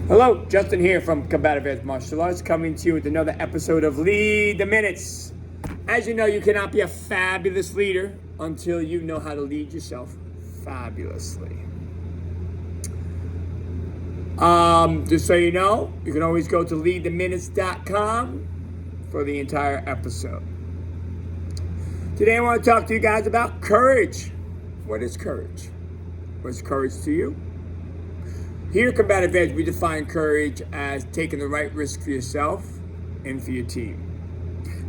Hello, Justin here from Combative Edge Martial Arts, coming to you with another episode of Lead the Minutes. As you know, you cannot be a fabulous leader until you know how to lead yourself fabulously. Just so you know, you can always go to leadtheminutes.com for the entire episode. Today I want to talk to you guys about courage. What is courage? What is courage to you? Here at Combative Edge, we define courage as taking the right risk for yourself and for your team.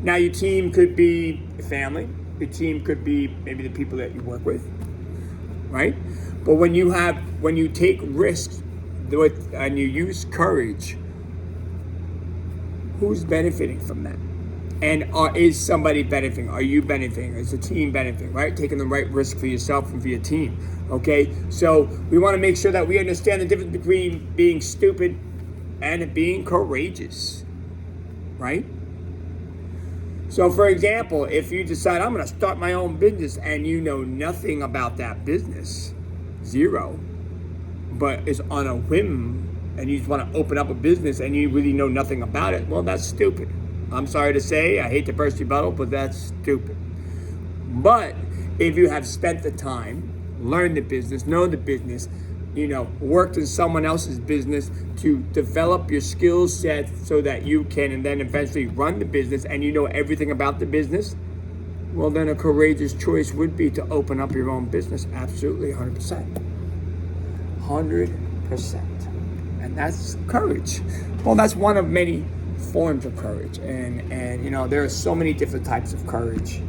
Now, your team could be your family. Your team could be maybe the people that you work with, right? But when you take risks and you use courage, who's benefiting from that? And is somebody benefiting? Are you benefiting? Is the team benefiting, right? Taking the right risk for yourself and for your team, okay? So we want to make sure that we understand the difference between being stupid and being courageous, right? So for example, if you decide, I'm going to start my own business and you know nothing about that business, zero, but it's on a whim and you just want to open up a business and you really know nothing about it, well, that's stupid. I'm sorry to say, I hate to burst your bubble, but that's stupid. But if you have spent the time, learned the business, know the business, worked in someone else's business to develop your skill set so that you can and then eventually run the business and you know everything about the business, well, then a courageous choice would be to open up your own business. Absolutely, 100%. 100%. And that's courage. Well, that's one of many forms of courage, and there are so many different types of courage,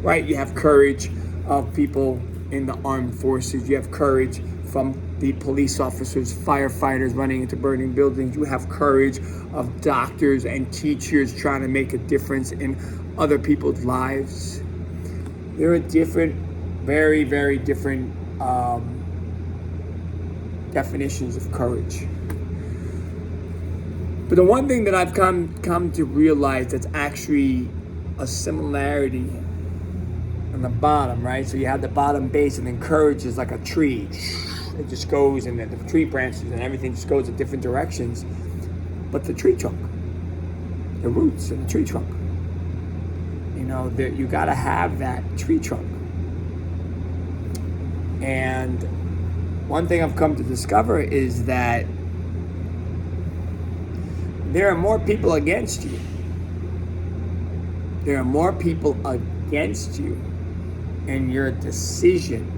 right? You have courage of people in the armed forces. You have courage from the police officers, firefighters running into burning buildings. You have courage of doctors and teachers trying to make a difference in other people's lives. There are different, very, very different definitions of courage. But the one thing that I've come to realize that's actually a similarity on the bottom, right? So you have the bottom base, and then courage is like a tree. It just goes, and then the tree branches and everything just goes in different directions. But the tree trunk, the roots in the tree trunk, you got to have that tree trunk. And one thing I've come to discover is that there are more people against you. There are more people against you in your decision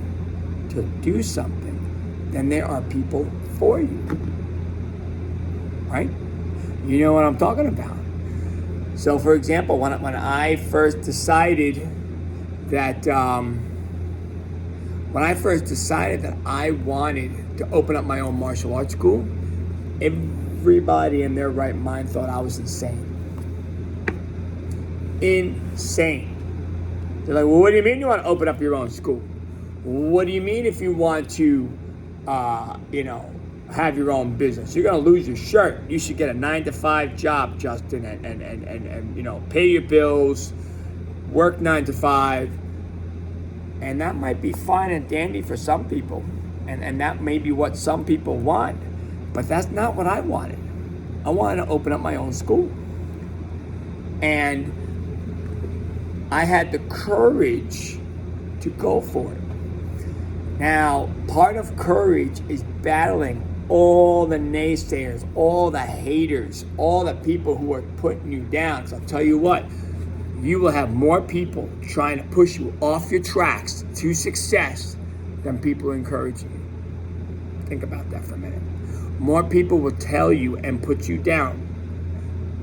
to do something than there are people for you. Right? You know what I'm talking about. So, for example, when I first decided that I wanted to open up my own martial arts school, everybody in their right mind thought I was insane. Insane. They're like, well, what do you mean you want to open up your own school? What do you mean if you want to, have your own business? You're going to lose your shirt. You should get a 9-to-5 job, Justin, and pay your bills, work 9 to 5. And that might be fine and dandy for some people. And that may be what some people want. But that's not what I wanted. I wanted to open up my own school. And I had the courage to go for it. Now, part of courage is battling all the naysayers, all the haters, all the people who are putting you down. So I'll tell you what, you will have more people trying to push you off your tracks to success than people encouraging you. Think about that for a minute. More people will tell you and put you down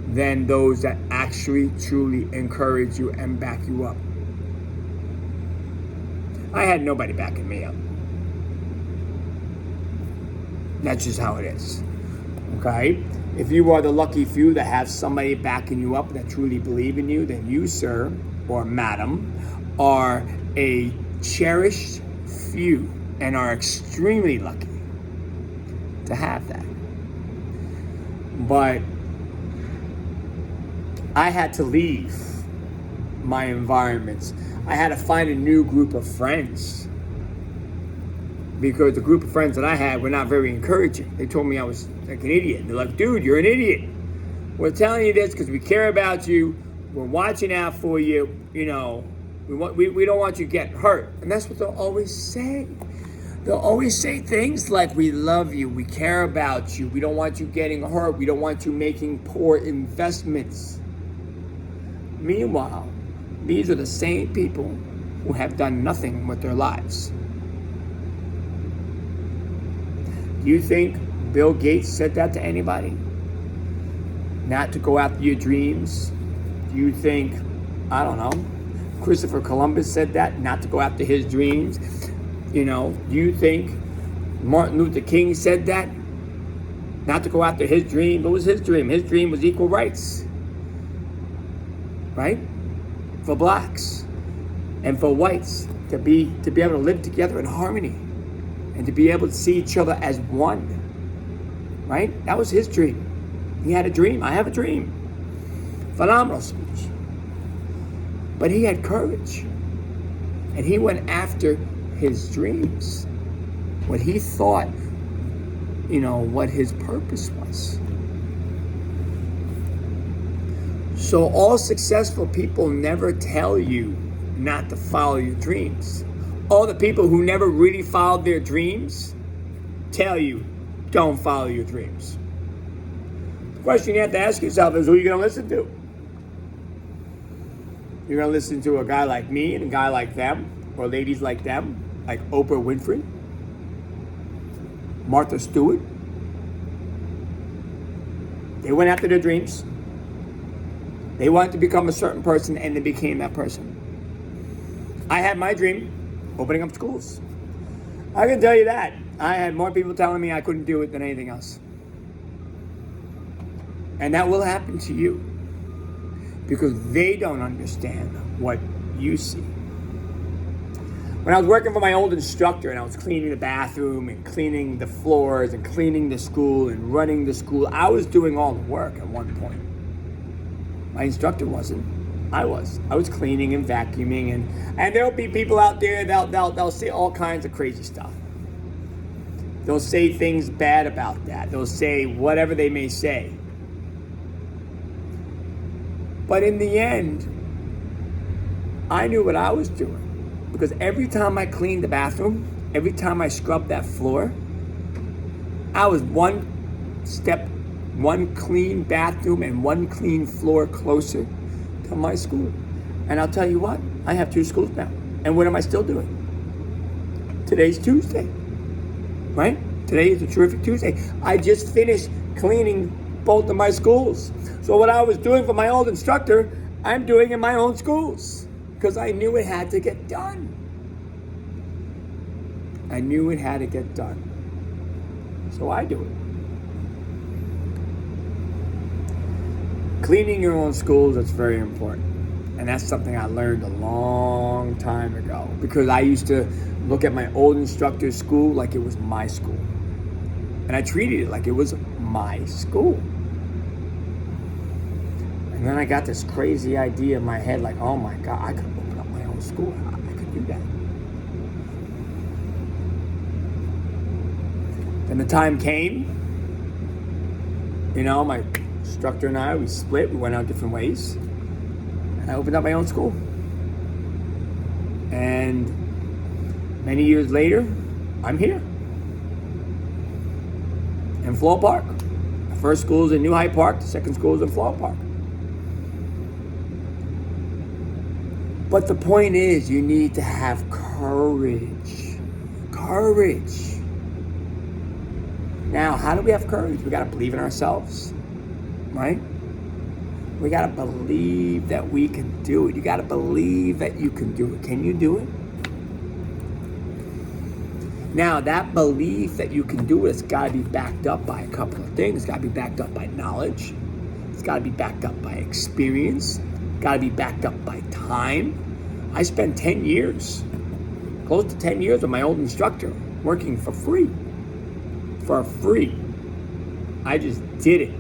than those that actually truly encourage you and back you up. I had nobody backing me up. That's just how it is. Okay? If you are the lucky few that have somebody backing you up that truly believe in you, then you, sir or madam, are a cherished few and are extremely lucky to have that. But I had to leave my environments. I had to find a new group of friends. because the group of friends that I had were not very encouraging. They told me I was like an idiot. They're like, dude, you're an idiot. We're telling you this because we care about you. We're watching out for you. You know, we don't want you to get hurt. And that's what they'll always say. They'll always say things like, we love you, we care about you, we don't want you getting hurt, we don't want you making poor investments. Meanwhile, these are the same people who have done nothing with their lives. Do you think Bill Gates said that to anybody? Not to go after your dreams? Do you think, I don't know, Christopher Columbus said that, not to go after his dreams? You know, do you think Martin Luther King said that? Not to go after his dream. What was his dream? His dream was equal rights. Right? For blacks and for whites to be able to live together in harmony and to be able to see each other as one. Right? That was his dream. He had a dream. I have a dream. Phenomenal speech. But he had courage. And he went after his dreams, what he thought, you know, what his purpose was. So all successful people never tell you not to follow your dreams. All the people who never really followed their dreams tell you, don't follow your dreams. The question you have to ask yourself is, who are you going to listen to? You're going to listen to a guy like me and a guy like them, or ladies like them, like Oprah Winfrey, Martha Stewart. They went after their dreams. They wanted to become a certain person, and they became that person. I had my dream, opening up schools. I can tell you that. I had more people telling me I couldn't do it than anything else. And that will happen to you, because they don't understand what you see. When I was working for my old instructor and I was cleaning the bathroom and cleaning the floors and cleaning the school and running the school, I was doing all the work at one point. My instructor wasn't. I was. I was cleaning and vacuuming, and there'll be people out there, they'll say all kinds of crazy stuff. They'll say things bad about that. They'll say whatever they may say. But in the end, I knew what I was doing. Because every time I cleaned the bathroom, every time I scrubbed that floor, I was one clean bathroom and one clean floor closer to my school. And I'll tell you what, I have 2 schools now. And what am I still doing? Today's Tuesday, right? Today is a terrific Tuesday. I just finished cleaning both of my schools. So what I was doing for my old instructor, I'm doing in my own schools. Because I knew it had to get done. I knew it had to get done. So I do it. Cleaning your own schools, that's very important. And that's something I learned a long time ago. Because I used to look at my old instructor's school like it was my school. And I treated it like it was my school. And then I got this crazy idea in my head, like, oh my God, I could open up my own school. I could do that. Then the time came, you know, my instructor and I, we split, we went out different ways. And I opened up my own school. And many years later, I'm here. In Floral Park. The first school is in New Hyde Park, the second school is in Floral Park. But the point is, you need to have courage. Courage. Now, how do we have courage? We got to believe in ourselves, right? We got to believe that we can do it. You got to believe that you can do it. Can you do it? Now, that belief that you can do it has got to be backed up by a couple of things. It's got to be backed up by knowledge. It's got to be backed up by experience. Got to be backed up by time. I spent 10 years, close to 10 years with my old instructor, working for free. For free. I just did it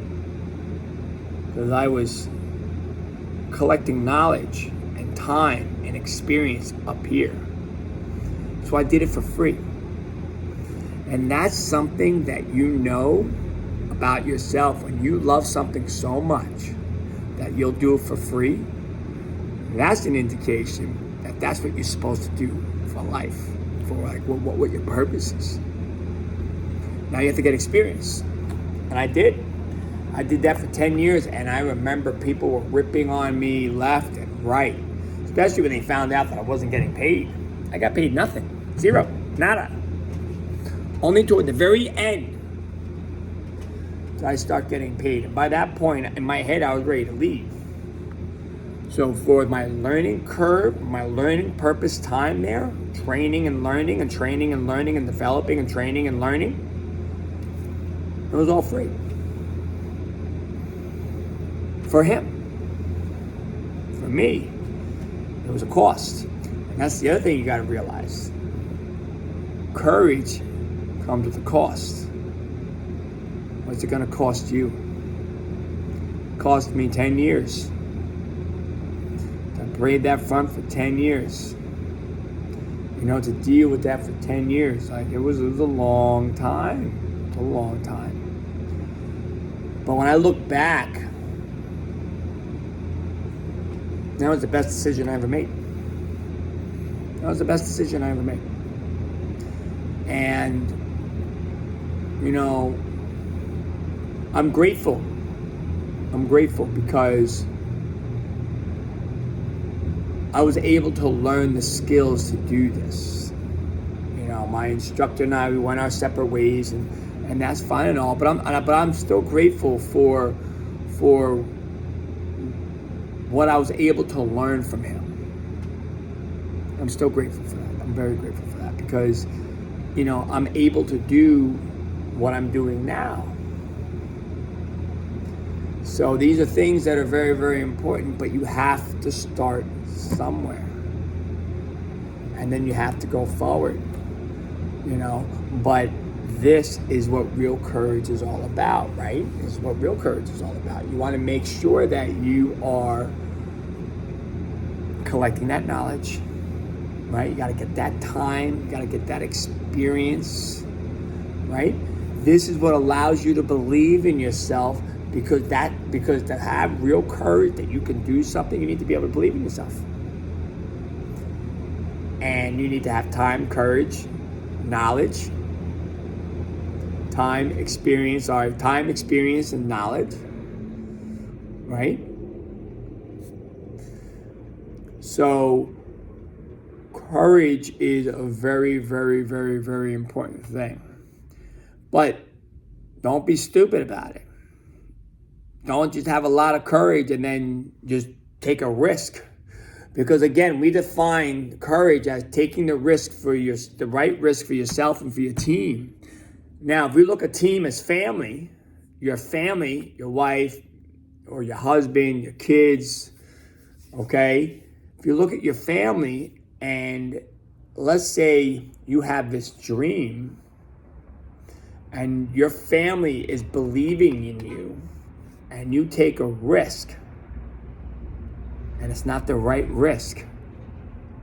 because I was collecting knowledge and time and experience up here. So I did it for free. And that's something that you know about yourself. When you love something so much that you'll do it for free, that's an indication that that's what you're supposed to do for life, for like what your purpose is. Now you have to get experience. And I did. I did that for 10 years, and I remember people were ripping on me left and right, especially when they found out that I wasn't getting paid. I got paid nothing. Zero. Nada. Only toward the very end did I start getting paid. And by that point, in my head, I was ready to leave. So for my learning curve, my learning purpose time there, training and learning and training and learning and developing and training and learning, it was all free. For him. For me, it was a cost. And that's the other thing you got to realize. Courage comes with a cost. What's it going to cost you? It cost me 10 years. To braid that front for 10 years. You know, to deal with that for 10 years. Like, it was a long time. A long time. But when I look back, that was the best decision I ever made. That was the best decision I ever made. And, you know, I'm grateful. I'm grateful because I was able to learn the skills to do this. You know, my instructor and I, we went our separate ways, and that's fine and all. But I'm still grateful for what I was able to learn from him. I'm still grateful for that. I'm very grateful for that because, you know, I'm able to do what I'm doing now. So these are things that are very, very important, but you have to start somewhere. And then you have to go forward, you know. But this is what real courage is all about, right? This is what real courage is all about. You want to make sure that you are collecting that knowledge, right? You got to get that time, you got to get that experience, right? This is what allows you to believe in yourself, because to have real courage that you can do something, you need to be able to believe in yourself. And you need to have time, courage, knowledge, time, experience, and knowledge, right? So courage is a very, very, very, very important thing. But don't be stupid about it. Don't just have a lot of courage and then just take a risk. Because again, we define courage as taking the right risk for yourself and for your team. Now, if we look at team as family, your wife or your husband, your kids, okay? If you look at your family and let's say you have this dream and your family is believing in you and you take a risk and it's not the right risk,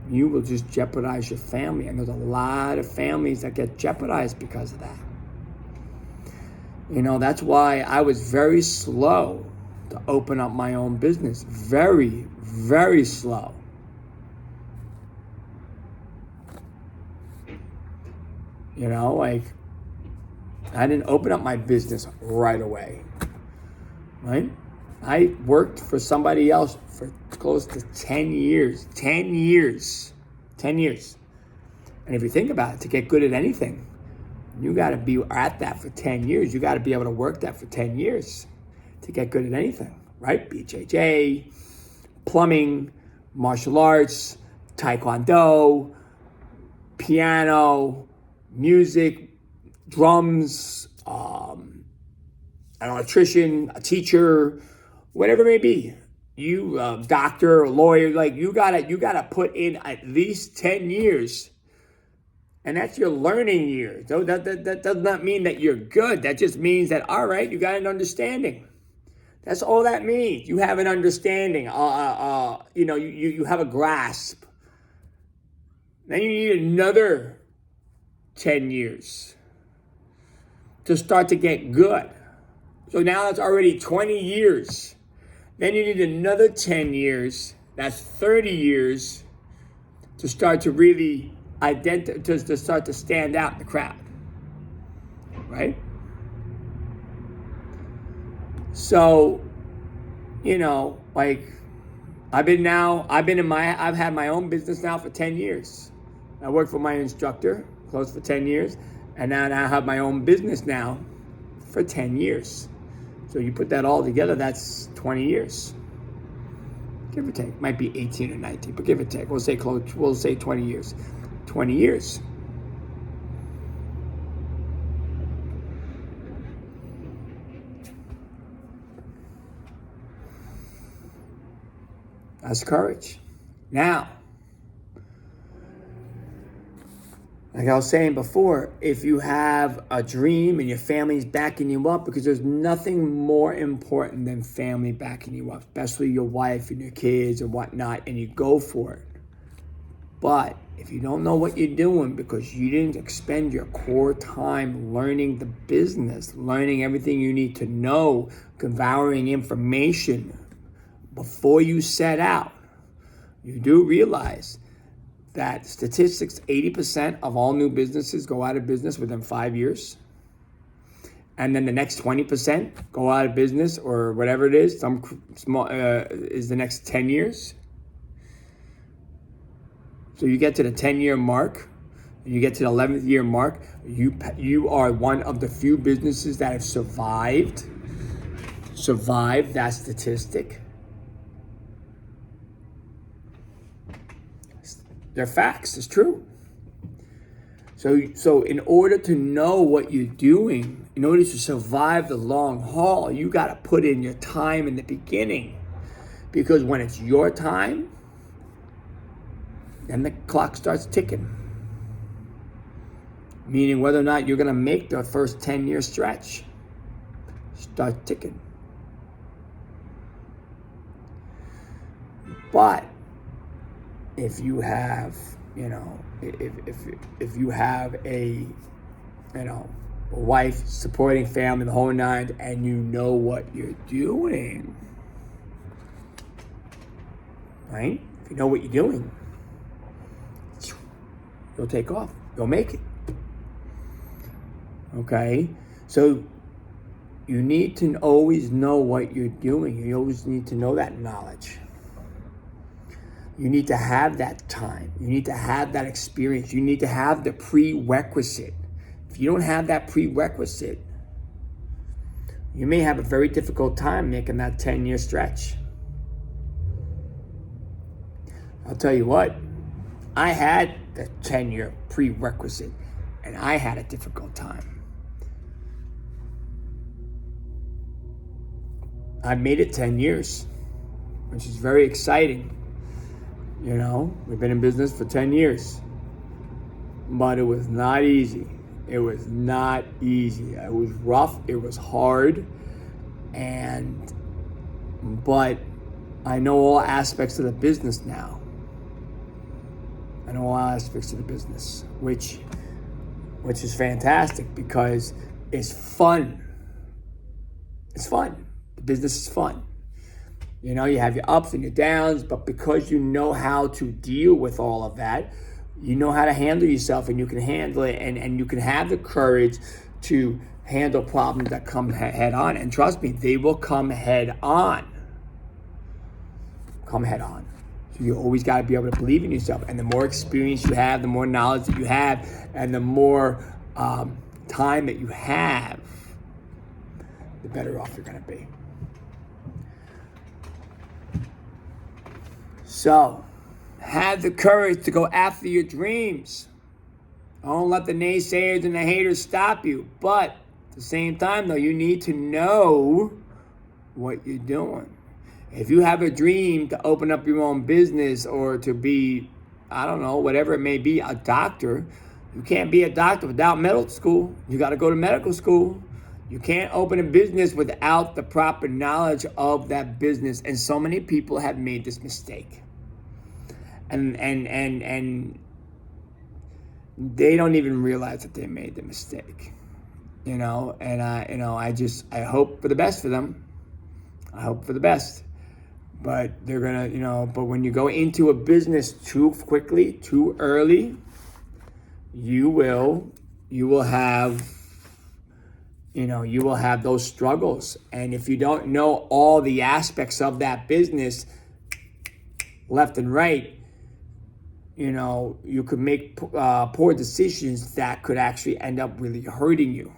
you will just jeopardize your family. And there's a lot of families that get jeopardized because of that. You know, that's why I was very slow to open up my own business. Very, very slow. You know, like, I didn't open up my business right away, right? I worked for somebody else for close to 10 years. 10 years. 10 years. And if you think about it, to get good at anything, you got to be at that for 10 years. You got to be able to work that for 10 years to get good at anything, right? BJJ, plumbing, martial arts, taekwondo, piano, music, drums, an electrician, a teacher, whatever it may be. You, doctor, a lawyer, like you gotta put in at least 10 years. And that's your learning years. So that does not mean that you're good. That just means that, all right, you got an understanding. That's all that means. You have an understanding. You have a grasp. Then you need another 10 years. to start to get good. So now that's already 20 years. Then you need another 10 years. That's 30 years to start to really to start to stand out in the crowd. Right? So, like I've had my own business now for 10 years. I worked for my instructor close for 10 years, and now I have my own business now for 10 years. So you put that all together, that's 20 years. Give or take. Might be 18 or 19, but give or take. We'll say 20 years. 20 years. That's courage. Now, like I was saying before, if you have a dream and your family's backing you up, because there's nothing more important than family backing you up, especially your wife and your kids and whatnot, and you go for it. But if you don't know what you're doing because you didn't expend your core time learning the business, learning everything you need to know, devouring information before you set out, you do realize that statistics, 80% of all new businesses go out of business within 5 years. And then the next 20% go out of business, or whatever it is, some small is the next 10 years. So you get to the 10-year mark, and you get to the 11th year mark, you are one of the few businesses that have survived that statistic. They're facts. It's true. So in order to know what you're doing, in order to survive the long haul, you got to put in your time in the beginning. Because when it's your time, then the clock starts ticking. Meaning whether or not you're going to make the first 10-year stretch. Start ticking. But if you have, if you have a wife, supporting family, the whole nine, and you know what you're doing, right? If you know what you're doing, you'll take off. You'll make it. Okay? So you need to always know what you're doing. You always need to know that knowledge. You need to have that time. You need to have that experience. You need to have the prerequisite. If you don't have that prerequisite, you may have a very difficult time making that 10-year stretch. I'll tell you what, I had the 10-year prerequisite, and I had a difficult time. I made it 10 years, which is very exciting. We've been in business for 10 years, but it was not easy. It was not easy. It was rough. It was hard. But I know all aspects of the business now. I know all aspects of the business, which is fantastic because it's fun. It's fun. The business is fun. You have your ups and your downs, but because you know how to deal with all of that, you know how to handle yourself, and you can handle it, and you can have the courage to handle problems that come head on. And trust me, they will come head on. Come head on. So you always got to be able to believe in yourself. And the more experience you have, the more knowledge that you have, and the more time that you have, the better off you're going to be. So, have the courage to go after your dreams. Don't let the naysayers and the haters stop you. But at the same time, though, you need to know what you're doing. If you have a dream to open up your own business or to be, whatever it may be, a doctor, you can't be a doctor without medical school. You got to go to medical school. You can't open a business without the proper knowledge of that business. And so many people have made this mistake. And they don't even realize that they made the mistake. I hope for the best for them. I hope for the best. But they're gonna, but when you go into a business too quickly, too early, you will have those struggles. And if you don't know all the aspects of that business left and right, you could make poor decisions that could actually end up really hurting you.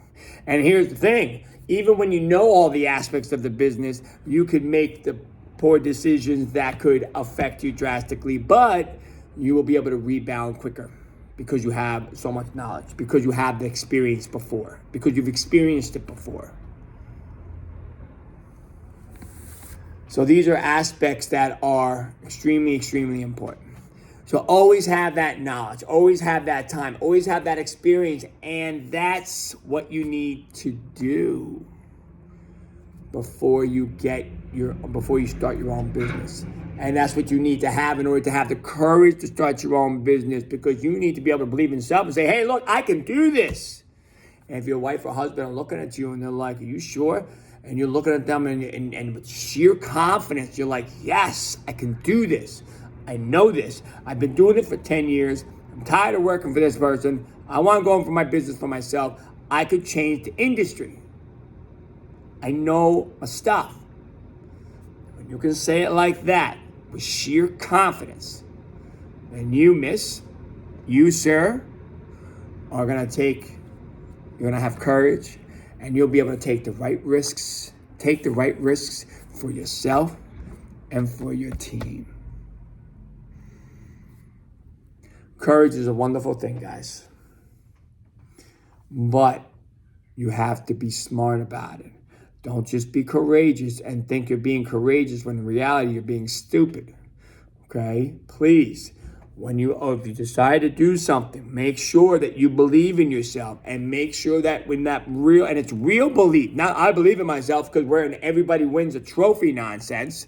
And here's the thing, even when you know all the aspects of the business, you could make the poor decisions that could affect you drastically, but you will be able to rebound quicker because you have so much knowledge, because you have the experience before, because you've experienced it before. So these are aspects that are extremely, extremely important. So always have that knowledge, always have that time, always have that experience, and that's what you need to do before you start your own business. And that's what you need to have in order to have the courage to start your own business, because you need to be able to believe in yourself and say, hey, look, I can do this. And if your wife or husband are looking at you and they're like, are you sure? And you're looking at them and with sheer confidence, you're like, yes, I can do this. I know this. I've been doing it for 10 years. I'm tired of working for this person. I want to go in for my business for myself. I could change the industry. I know my stuff. When you can say it like that, with sheer confidence, then you, sir, are going to have courage, and you'll be able to take the right risks for yourself and for your team. Courage is a wonderful thing, guys. But you have to be smart about it. Don't just be courageous and think you're being courageous when in reality you're being stupid. Okay? Please, if you decide to do something, make sure that you believe in yourself, and make sure that it's real belief. Not I believe in myself because we're in everybody wins a trophy nonsense.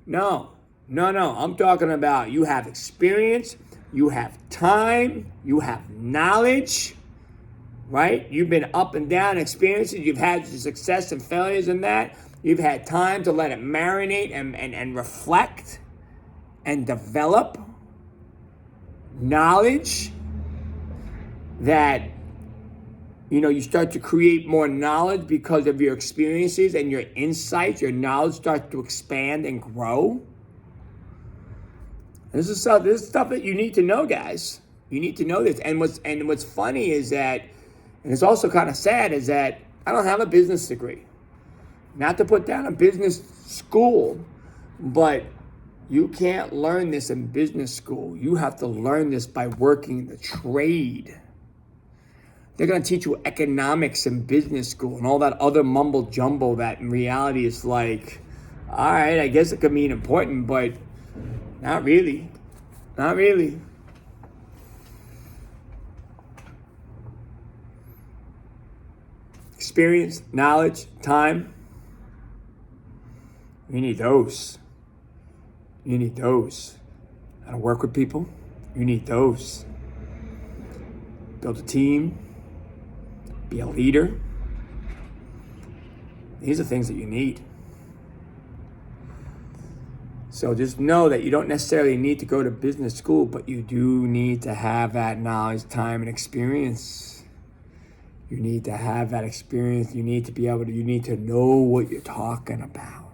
No. I'm talking about you have experience, you have time, you have knowledge, right? You've been up and down experiences. You've had success and failures in that. You've had time to let it marinate and reflect and develop knowledge that, you start to create more knowledge because of your experiences and your insights. Your knowledge starts to expand and grow. This is stuff that you need to know, guys. You need to know this. And what's funny is that, and it's also kind of sad, is that I don't have a business degree. Not to put down a business school, but you can't learn this in business school. You have to learn this by working the trade. They're going to teach you economics in business school and all that other mumble jumble that in reality is like, all right, I guess it could mean important, but not really. Not really. Experience, knowledge, time. You need those. How to work with people. You need those. Build a team. Be a leader. These are things that you need. So just know that you don't necessarily need to go to business school, but you do need to have that knowledge, time, and experience. You need to have that experience. You need to know what you're talking about.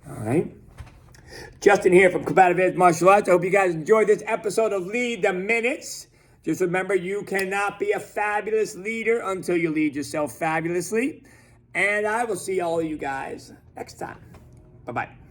All right? Justin here from Combative Edge Martial Arts. I hope you guys enjoyed this episode of Lead the Minutes. Just remember, you cannot be a fabulous leader until you lead yourself fabulously. And I will see all of you guys next time. Bye-bye.